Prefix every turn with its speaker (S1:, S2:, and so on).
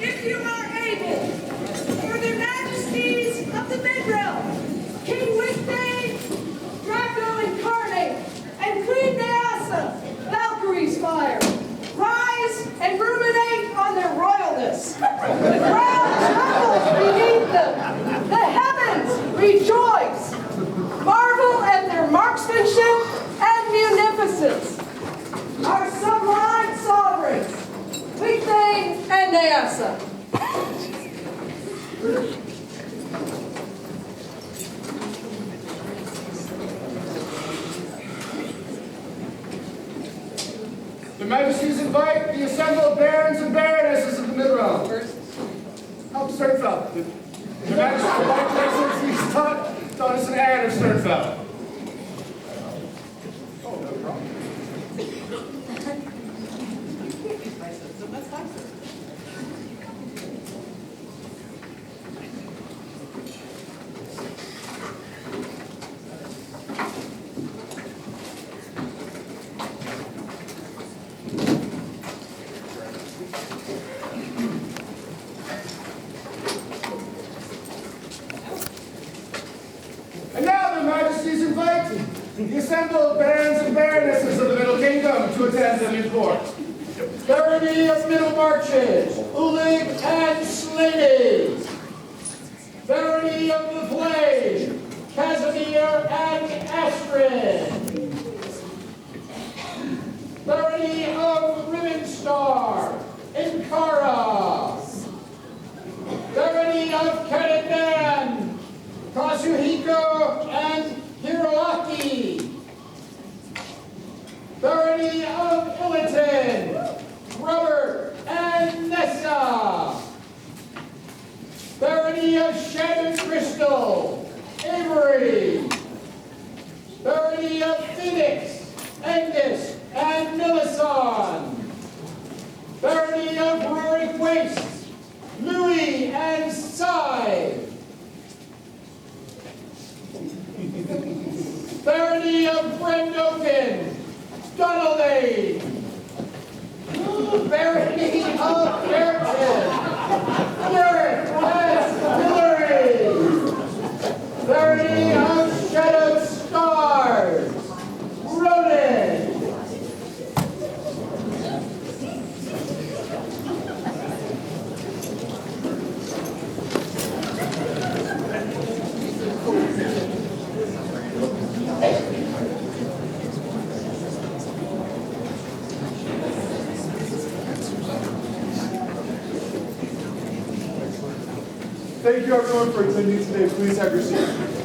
S1: if you are able, for their majesties of the Midrealm, King Wigthane, Draco Incarnate, and Queen Neasa, Valkyrie's fire, rise and ruminate on their royalness. The ground trembles beneath them. The heavens rejoice. Marvel at their marksmanship and munificence. Our sublime sovereigns, Wigthane and Neasa.
S2: The Majesties invite the assembled barons and baronesses of the Midrealm. Help Sternfeld. The Majesties invite the Excellencies Thomas and Anne of Sternfeld. Oh, no problem. And now the Majesties invite the assembled barons and baronesses of the Middle Kingdom to attend the new court.
S3: Barony of Middle Marches, Ulig and Slaney. Barony of the Flame, Casimir and Astrid. Barony of Ribbonstar, Inkara. Barony of Karadan, Kazuhiko and Hiroaki. Barony of Illiton, Robert and Nessa. Barony of Shattered Crystal, Avery. Barony of Phoenix, Angus and Millicent. Barony of Roaring Wastes, Louis and Cy. Barony of Brendoken, Donnelly. Barony of Merton, Garrett and Hillary. Barony of Shadowed Stars, Ronan.
S2: Thank you everyone for attending today. Please have your seat.